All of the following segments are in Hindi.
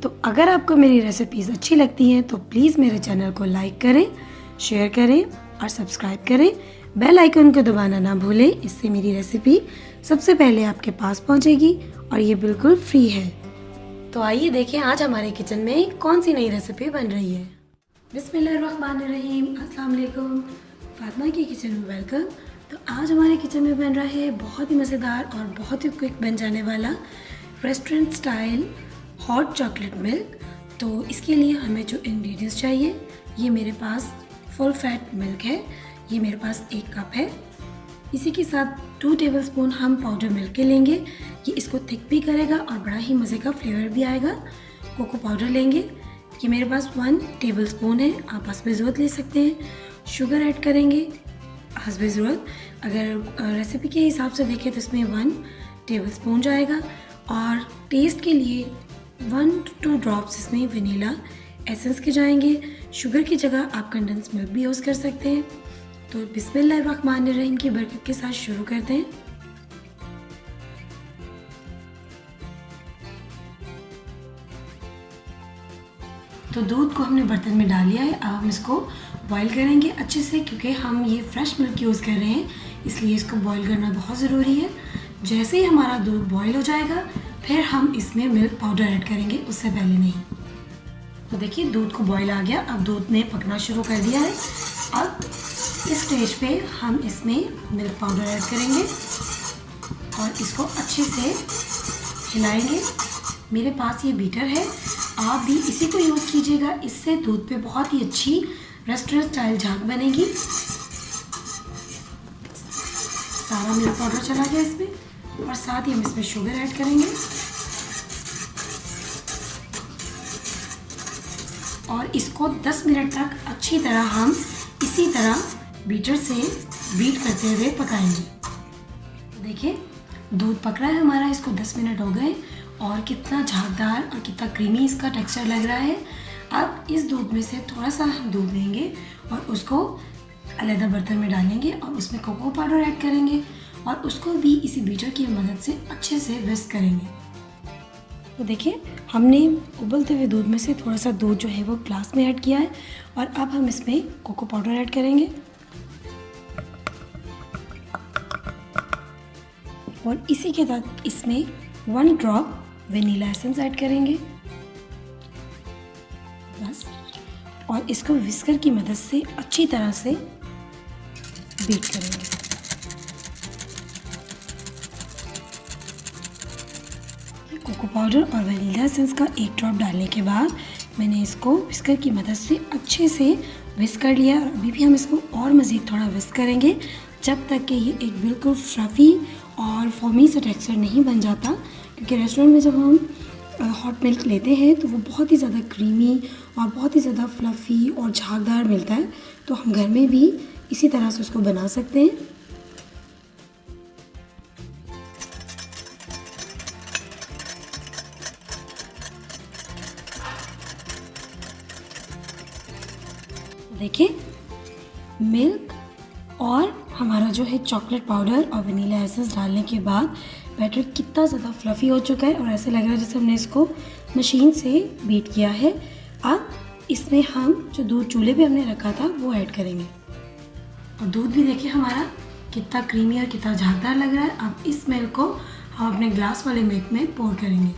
तो अगर आपको मेरी रेसिपीज़ अच्छी लगती हैं तो प्लीज़ मेरे चैनल को लाइक करें, शेयर करें और सब्सक्राइब करें। बेल आइकन को दबाना ना भूलें, इससे मेरी रेसिपी सबसे पहले आपके पास पहुंचेगी और ये बिल्कुल फ्री है। तो आइए देखें आज हमारे किचन में कौन सी नई रेसिपी बन रही है। बिस्मिल्लाहिर्रहमानिर्रहीम, अस्सलाम वालेकुम। फातिमा की किचन में वेलकम। तो आज हमारे किचन में बन रहा है बहुत ही मज़ेदार और बहुत ही क्विक बन जाने वाला restaurant style hot chocolate milk. तो इसके लिए हमें जो इंग्रेडिएंट्स चाहिए, ये मेरे पास फुल फैट मिल्क है, ये मेरे पास 1 कप है। इसी के साथ 2 टेबलस्पून हम पाउडर मिल्क के लेंगे, ये इसको थिक भी करेगा और बड़ा ही मज़े का फ्लेवर भी आएगा। कोको पाउडर लेंगे, ये मेरे पास 1 टेबलस्पून है, आप हस्बे ज़रूरत ले सकते हैं। शुगर ऐड करेंगे हस्बे ज़रूरत, अगर रेसिपी के हिसाब से देखें तो इसमें 1 टेबलस्पून जाएगा। और टेस्ट के लिए 1 to 2 ड्रॉप्स इसमें वनीला एसेंस के जाएंगे। शुगर की जगह आप कंडेंस मिल्क भी यूज़ कर सकते हैं। तो बिस्मिल्लाहिर्रहमानिर्रहीम की बरकत के साथ शुरू करते हैं। तो दूध को हमने बर्तन में डाल लिया है, अब हम इसको बॉईल करेंगे अच्छे से, क्योंकि हम ये फ्रेश मिल्क यूज़ कर रहे हैं इसलिए इसको बॉईल करना बहुत ज़रूरी है। जैसे ही हमारा दूध बॉईल हो जाएगा फिर हम इसमें मिल्क पाउडर ऐड करेंगे, उससे पहले नहीं। तो देखिए दूध को बॉईल आ गया, अब दूध ने पकना शुरू कर दिया है। अब इस स्टेज पे हम इसमें मिल्क पाउडर ऐड करेंगे और इसको अच्छे से हिलाएंगे। मेरे पास ये बीटर है, आप भी इसी को यूज़ कीजिएगा, इससे दूध पे बहुत ही अच्छी रेस्टोरेंट स्टाइल झाग बनेगी। सारा मिल्क पाउडर चला गया इसमें और साथ ही हम इसमें शुगर ऐड करेंगे और इसको 10 मिनट तक अच्छी तरह हम इसी तरह बीटर से बीट करते हुए पकाएंगे। तो देखिए दूध पक रहा है हमारा, इसको 10 मिनट हो गए और कितना झागदार और कितना क्रीमी इसका टेक्सचर लग रहा है। अब इस दूध में से थोड़ा सा हम दूध लेंगे और उसको अलग बर्तन में डालेंगे और उसमें कोको पाउडर ऐड करेंगे और उसको भी इसी बीटर की मदद से अच्छे से विस्क करेंगे। तो देखिए हमने उबलते हुए दूध में से थोड़ा सा दूध जो है वो ग्लास में ऐड किया है और अब हम इसमें कोको पाउडर ऐड करेंगे और इसी के साथ इसमें 1 ड्रॉप वनीला एसेंस ऐड करेंगे बस, और इसको विस्कर की मदद से अच्छी तरह से बीट करेंगे। कोको पाउडर और वनीला एसेंस का 1 ड्रॉप डालने के बाद मैंने इसको विस्कर की मदद से अच्छे से विस्क कर लिया और अभी भी हम इसको और मज़ीद थोड़ा विस्क करेंगे जब तक कि ये एक बिल्कुल फ्लफ़ी और फॉर्मी सा टेक्सचर नहीं बन जाता। क्योंकि रेस्टोरेंट में जब हम हॉट मिल्क लेते हैं तो वो बहुत ही ज़्यादा क्रीमी और बहुत ही ज़्यादा फ्लफ़ी और झागदार मिलता है, तो हम घर में भी इसी तरह से उसको बना सकते हैं। देखिए मिल्क और हमारा जो है चॉकलेट पाउडर और वनीला एसेंस डालने के बाद बैटर कितना ज़्यादा फ्लफ़ी हो चुका है और ऐसे लग रहा है जैसे हमने इसको मशीन से बीट किया है। अब इसमें हम जो दूध चूल्हे पे हमने रखा था वो ऐड करेंगे और दूध भी देखिए हमारा कितना क्रीमी और कितना झागदार लग रहा है। अब इस मिल्क को हम अपने ग्लास वाले मिल्क में पोर करेंगे।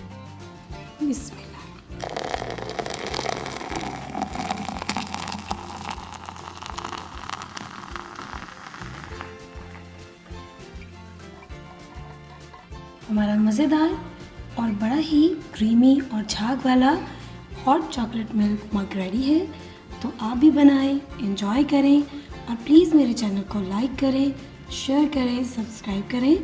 हमारा मज़ेदार और बड़ा ही क्रीमी और झाग वाला हॉट चॉकलेट मिल्क मग रेडी है। तो आप भी बनाएं, एंजॉय करें और प्लीज़ मेरे चैनल को लाइक करें, शेयर करें, सब्सक्राइब करें।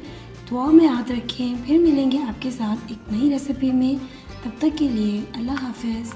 दुआ में याद रखें, फिर मिलेंगे आपके साथ एक नई रेसिपी में। तब तक के लिए अल्लाह हाफ़िज़।